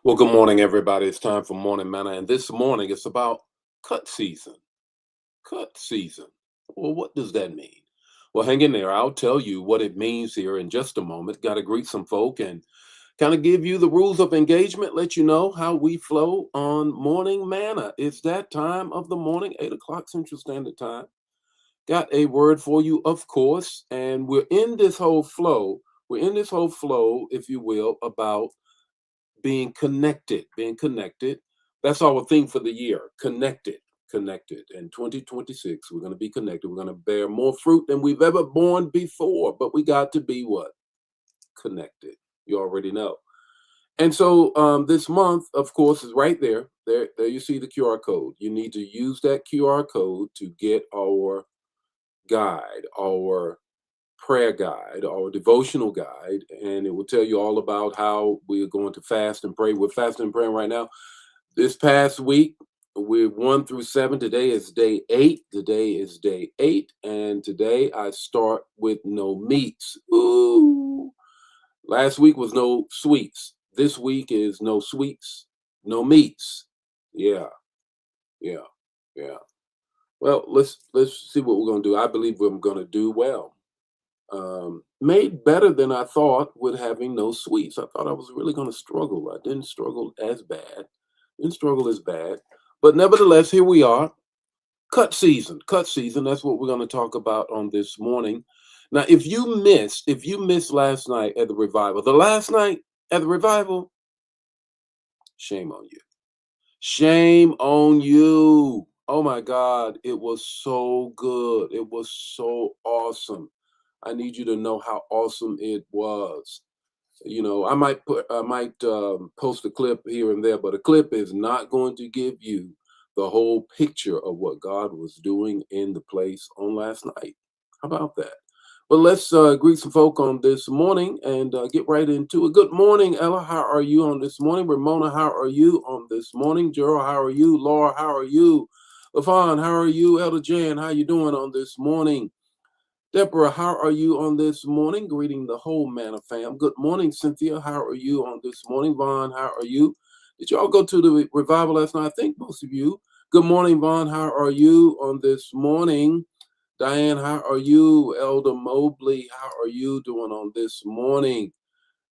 Well, good morning, everybody. It's time for Morning Manna, and this morning it's about cut season. Cut season. Well, what does that mean? Well, hang in there. I'll tell you what it means here in just a moment. Got to greet some folk and kind of give you the rules of engagement, let you know how we flow on Morning Manna. It's that time of the morning, 8 o'clock Central Standard Time. Got a word for you, of course, and we're in this whole flow. We're in this whole flow, if you will, about being connected. That's our theme for the year, connected. In 2026, we're going to be connected. We're going to bear more fruit than we've ever borne before, but we got to be what? Connected. You already know. And so this month, of course, is right there. There you see the QR code. You need to use that QR code to get our guide, our prayer guide or devotional guide, and it will tell you all about how we are going to fast and pray. We're fasting and praying right now. This past week, we're 1 through 7. Today is day 8. Today is day 8, and today I start with no meats. Ooh. Last week was no sweets. This week is no sweets, no meats. Yeah, yeah, yeah. Well, let's see what we're gonna do. I believe we're gonna do well. Made better than I thought with having no sweets. I thought I was really going to struggle. I didn't struggle as bad. Didn't struggle as bad. But nevertheless, here we are. Cut season. Cut season. That's what we're going to talk about on this morning. Now, if you missed last night at the revival, the last night at the revival, shame on you. Shame on you. Oh my God. It was so good. It was so awesome. I need you to know how awesome it was. I might post a clip here and there, but a clip is not going to give you the whole picture of what God was doing in the place on last night. How about that? But let's greet some folk on this morning and get right into it. Good morning, Ella. How are you on this morning? Ramona, how are you on this morning? Gerald, how are you? Laura, how are you? LaFon, how are you? Elder Jan, how you doing on this morning? Deborah, how are you on this morning? Greeting the whole Manna fam. Good morning, Cynthia. How are you on this morning? Vaughn, how are you? Did y'all go to the revival last night? I think most of you. Good morning, Vaughn. How are you on this morning? Diane, how are you? Elder Mobley, how are you doing on this morning?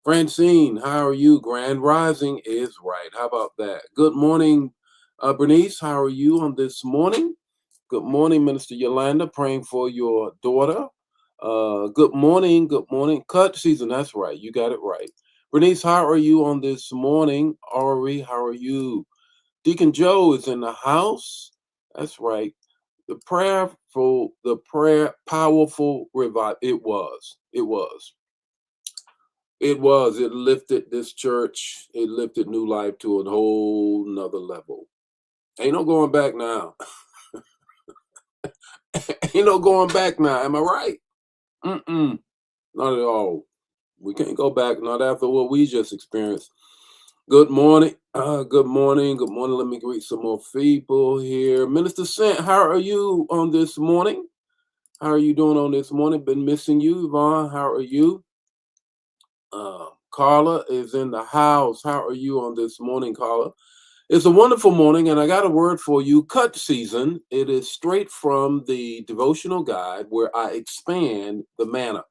Francine, how are you? Grand Rising is right. How about that? Good morning, Bernice. How are you on this morning? Good morning, Minister Yolanda, praying for your daughter. Good morning, good morning. Cut season, that's right. You got it right. Bernice, how are you on this morning? Ari, how are you? Deacon Joe is in the house. That's right. The prayer, powerful revival. It lifted this church. It lifted New Life to a whole nother level. Ain't no going back now. Ain't no going back now. Am I right? Mm-mm. Not at all. We can't go back, not after what we just experienced. Good morning. Good morning. Good morning. Let me greet some more people here. Minister Sant, how are you on this morning? How are you doing on this morning? Been missing you, Yvonne. How are you? Carla is in the house. How are you on this morning, Carla? It's a wonderful morning, and I got a word for you. Cut season. It is straight from the devotional guide where I expand the manna.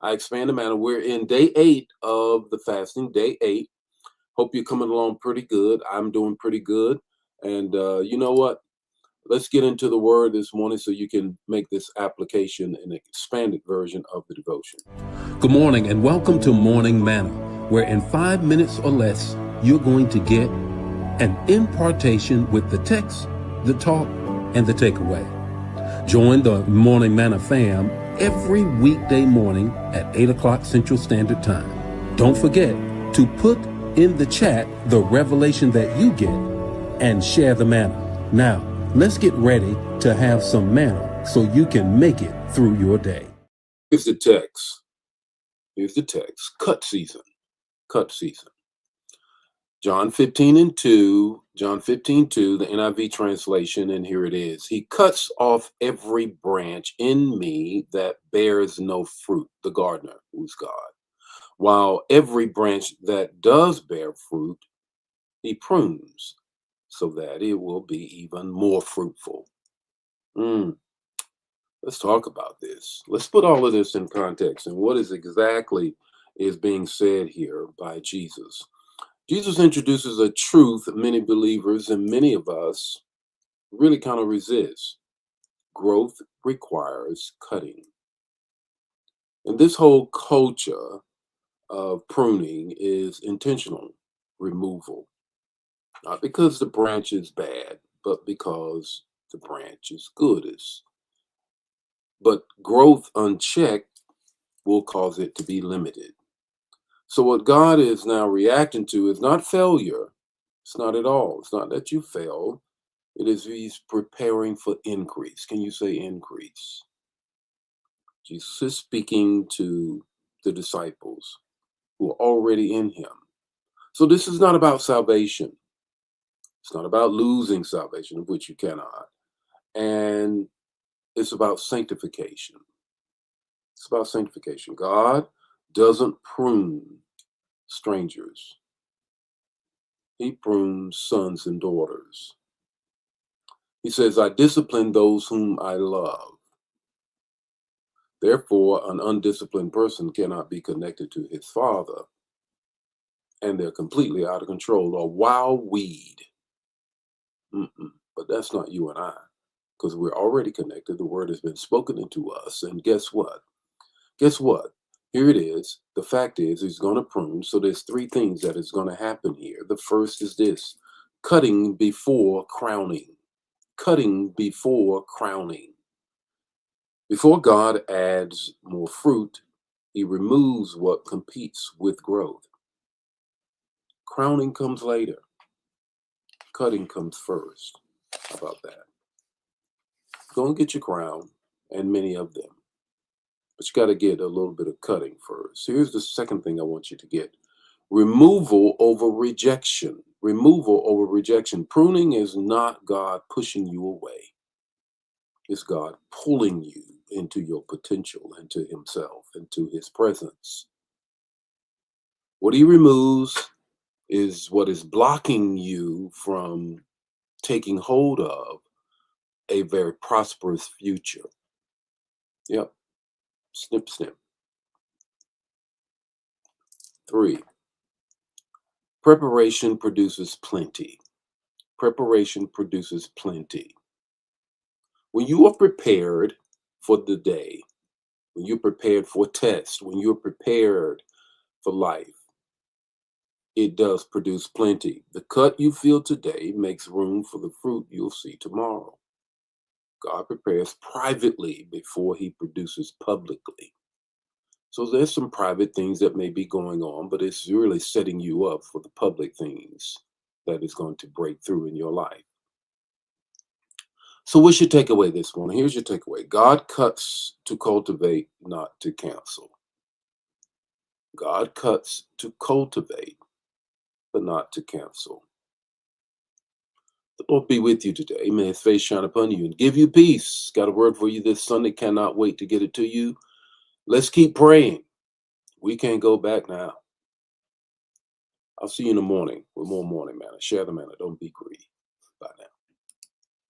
I expand the manna. We're in day 8 of the fasting, day 8. Hope you're coming along pretty good. I'm doing pretty good. And you know what? Let's get into the word this morning so you can make this application an expanded version of the devotion. Good morning and welcome to Morning Manna, where in 5 minutes or less, you're going to get an impartation with the text, the talk, and the takeaway. Join the Morning Manna fam every weekday morning at 8 o'clock Central Standard Time. Don't forget to put in the chat the revelation that you get and share the manna. Now, let's get ready to have some manna so you can make it through your day. Here's the text. Cut season. Cut season. John 15:2, John 15:2, the NIV translation, and here it is. He cuts off every branch in me that bears no fruit, the gardener, who's God. While every branch that does bear fruit, He prunes so that it will be even more fruitful. Mm, let's talk about this. Let's put all of this in context and what is exactly is being said here by Jesus. Jesus introduces a truth that many believers and many of us really kind of resist. Growth requires cutting. And this whole culture of pruning is intentional removal, not because the branch is bad, but because the branch is good. But growth unchecked will cause it to be limited. So, what God is now reacting to is not failure. It's not at all. It's not that you failed. It is He's preparing for increase. Can you say increase? Jesus is speaking to the disciples who are already in Him. So, this is not about salvation. It's not about losing salvation, of which you cannot. And it's about sanctification. It's about sanctification. God doesn't prune strangers, He prunes sons and daughters. He says, I discipline those whom I love. Therefore, an undisciplined person cannot be connected to his father, and they're completely out of control or wild weed. But that's not you and I, because we're already connected. The word has been spoken into us. And guess what? Guess what? Here it is. The fact is, he's going to prune. So there's three things that is going to happen here. The first is this: cutting before crowning. Cutting before crowning. Before God adds more fruit, he removes what competes with growth. Crowning comes later. Cutting comes first. How about that? Go and get your crown, and many of them. But you got to get a little bit of cutting first. Here's the second thing I want you to get: removal over rejection. Removal over rejection. Pruning is not God pushing you away, it's God pulling you into your potential, into Himself, into His presence. What He removes is what is blocking you from taking hold of a very prosperous future. Yep. Snip, snip. 3. Preparation produces plenty. Preparation produces plenty. When you are prepared for the day, when you're prepared for tests, when you're prepared for life, it does produce plenty. The cut you feel today makes room for the fruit you'll see tomorrow. God prepares privately before He produces publicly. So there's some private things that may be going on, but it's really setting you up for the public things that is going to break through in your life. So what's your takeaway this morning? Here's your takeaway. God cuts to cultivate, not to cancel. God cuts to cultivate, but not to cancel. The Lord be with you today. May His face shine upon you and give you peace. Got a word for you this Sunday. Cannot wait to get it to you. Let's keep praying. We can't go back now. I'll see you in the morning with more Morning Manna. Share the manna. Don't be greedy. Bye now.